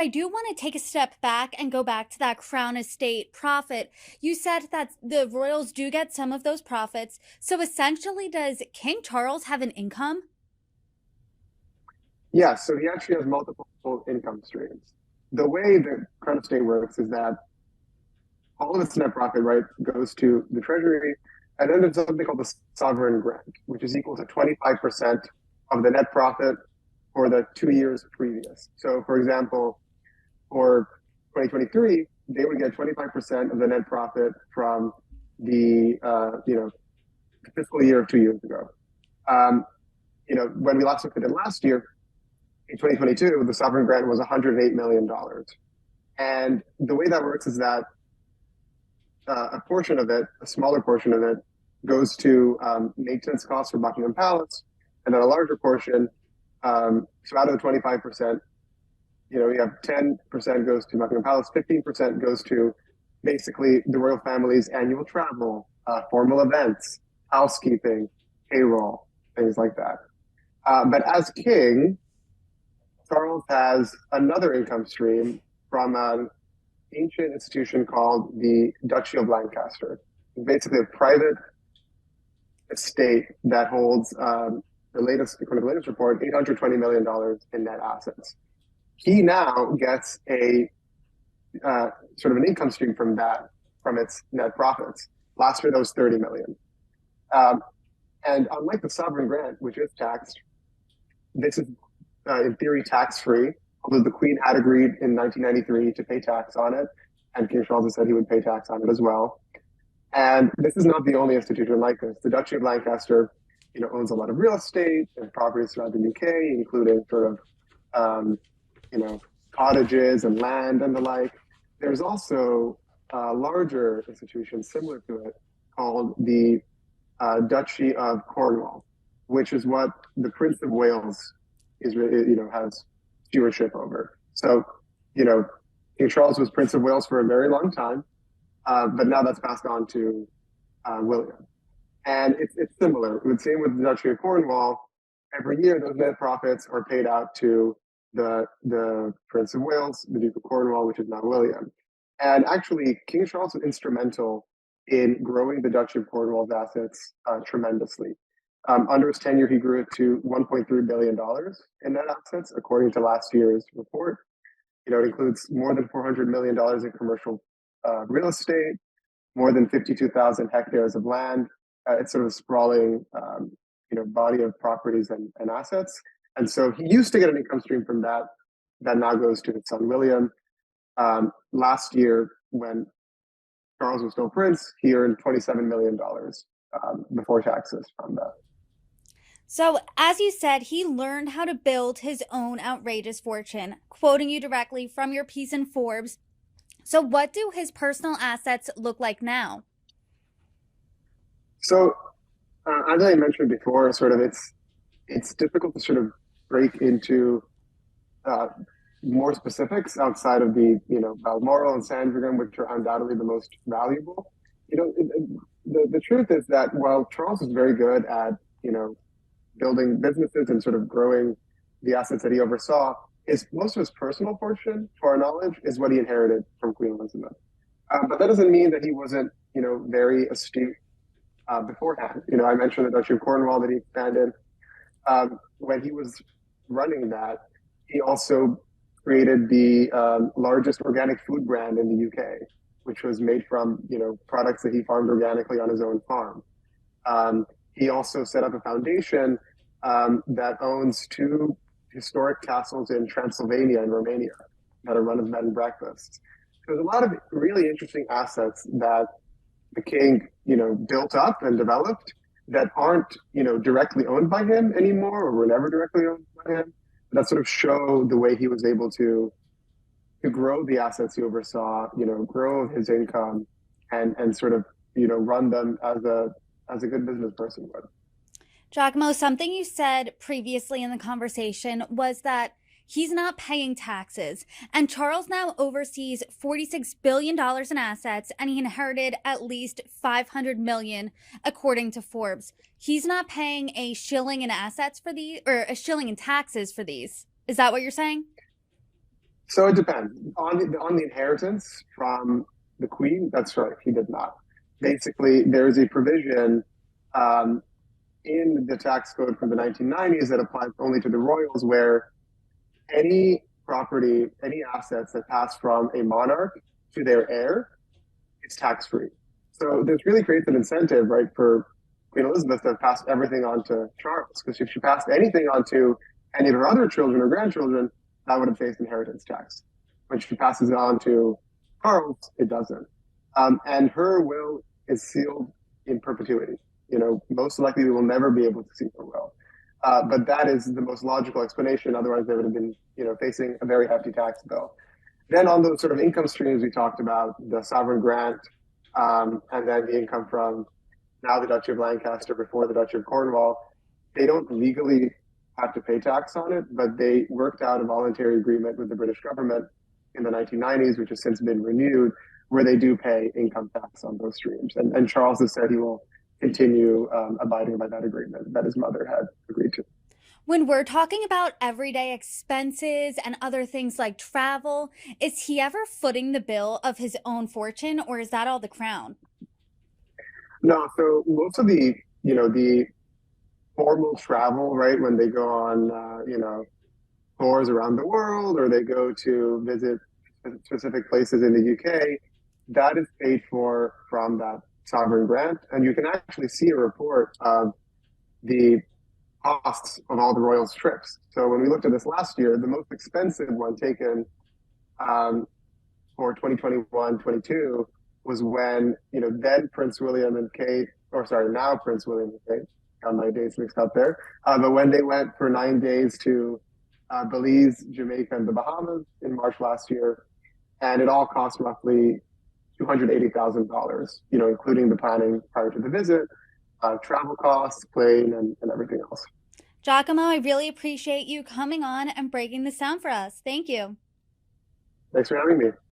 I do want to take a step back and go back to that Crown Estate profit. You said that the royals do get some of those profits. So essentially, does King Charles have an income? Yeah, so he actually has multiple income streams. The way the credit state works is that all of its net profit, right, goes to the treasury, and then there's something called the sovereign grant, which is equal to 25% of the net profit for the 2 years previous. So, for example, for 2023, they would get 25% of the net profit from the fiscal year of 2 years ago. Um, when we last looked at it last year, in 2022, the sovereign grant was $108 million. And the way that works is that a portion of it, a smaller portion of it, goes to maintenance costs for Buckingham Palace, and then a larger portion, so out of the 25%, you have 10% goes to Buckingham Palace, 15% goes to basically the royal family's annual travel, formal events, housekeeping, payroll, things like that. But as king, Charles has another income stream from an ancient institution called the Duchy of Lancaster. It's basically a private estate that holds according to the latest report, $820 million in net assets. He now gets a sort of an income stream from that, from its net profits. Last year, that was 30 million. And unlike the sovereign grant, which is taxed, this is in theory tax-free, although the Queen had agreed in 1993 to pay tax on it, and King Charles has said he would pay tax on it as well. And this is not the only institution like this. The Duchy of Lancaster, owns a lot of real estate and properties throughout the UK, including sort of, cottages and land and the like. There's also a larger institution similar to it called the Duchy of Cornwall, which is what the Prince of Wales has stewardship over. So, King Charles was Prince of Wales for a very long time, but now that's passed on to William. And it's similar. Same with the Duchy of Cornwall. Every year, those net profits are paid out to the Prince of Wales, the Duke of Cornwall, which is now William. And actually, King Charles was instrumental in growing the Duchy of Cornwall's assets tremendously. Under his tenure, he grew it to $1.3 billion in net assets, according to last year's report. It includes more than $400 million in commercial real estate, more than 52,000 hectares of land. It's sort of a sprawling, body of properties and assets. And so he used to get an income stream from that now goes to his son William. Last year, when Charles was still prince, he earned $27 million before taxes from that. So, as you said, he learned how to build his own outrageous fortune, quoting you directly from your piece in Forbes. So, what do his personal assets look like now? So, as I mentioned before, sort of it's difficult to sort of break into uh, more specifics outside of the Balmoral and Sandringham, which are undoubtedly the most valuable. The truth is that while Charles is very good at building businesses and sort of growing the assets that he oversaw, most of his personal fortune, to our knowledge, is what he inherited from Queen Elizabeth. But that doesn't mean that he wasn't very astute beforehand. I mentioned the Duchy of Cornwall that he expanded. When he was running that, he also created the largest organic food brand in the UK, which was made from products that he farmed organically on his own farm. He also set up a foundation that owns two historic castles in Transylvania and Romania that are run as bed and breakfasts. So there's a lot of really interesting assets that the king, built up and developed that aren't, directly owned by him anymore, or were never directly owned by him. That sort of show the way he was able to grow the assets he oversaw, grow his income, and sort of run them as a good business person would. Giacomo, something you said previously in the conversation was that he's not paying taxes. And Charles now oversees $46 billion in assets, and he inherited at least 500 million, according to Forbes. He's not paying a shilling in assets for these, or a shilling in taxes for these. Is that what you're saying? So it depends on the inheritance from the queen. That's right, he did not. Basically, there is a provision um, in the tax code from the 1990s that applies only to the royals, where any property, any assets that pass from a monarch to their heir, it's tax free. So this really creates an incentive, right, for Queen Elizabeth to pass everything on to Charles, because if she passed anything on to any of her other children or grandchildren, that would have faced inheritance tax. When she passes it on to Charles, it doesn't. And her will is sealed in perpetuity. Most likely we will never be able to see her will. But that is the most logical explanation. Otherwise, they would have been, facing a very hefty tax bill. Then on those sort of income streams we talked about, the sovereign grant, and then the income from now the Duchy of Lancaster, before the Duchy of Cornwall, they don't legally have to pay tax on it, but they worked out a voluntary agreement with the British government in the 1990s, which has since been renewed, where they do pay income tax on those streams. And Charles has said he will continue abiding by that agreement that his mother had agreed to. When we're talking about everyday expenses and other things like travel, is he ever footing the bill of his own fortune, or is that all the crown? No, so most of the formal travel, right, when they go on, tours around the world or they go to visit specific places in the UK, that is paid for from that sovereign grant. And you can actually see a report of the costs of all the royals' trips. So when we looked at this last year, the most expensive one taken um, for 2021-22 was when, then Prince William and Kate, or sorry, now Prince William and Kate, got my dates mixed up there, but when they went for 9 days to Belize, Jamaica, and the Bahamas in March last year, and it all cost roughly $280,000, including the planning prior to the visit, travel costs, plane, and everything else. Giacomo, I really appreciate you coming on and breaking this down for us. Thank you. Thanks for having me.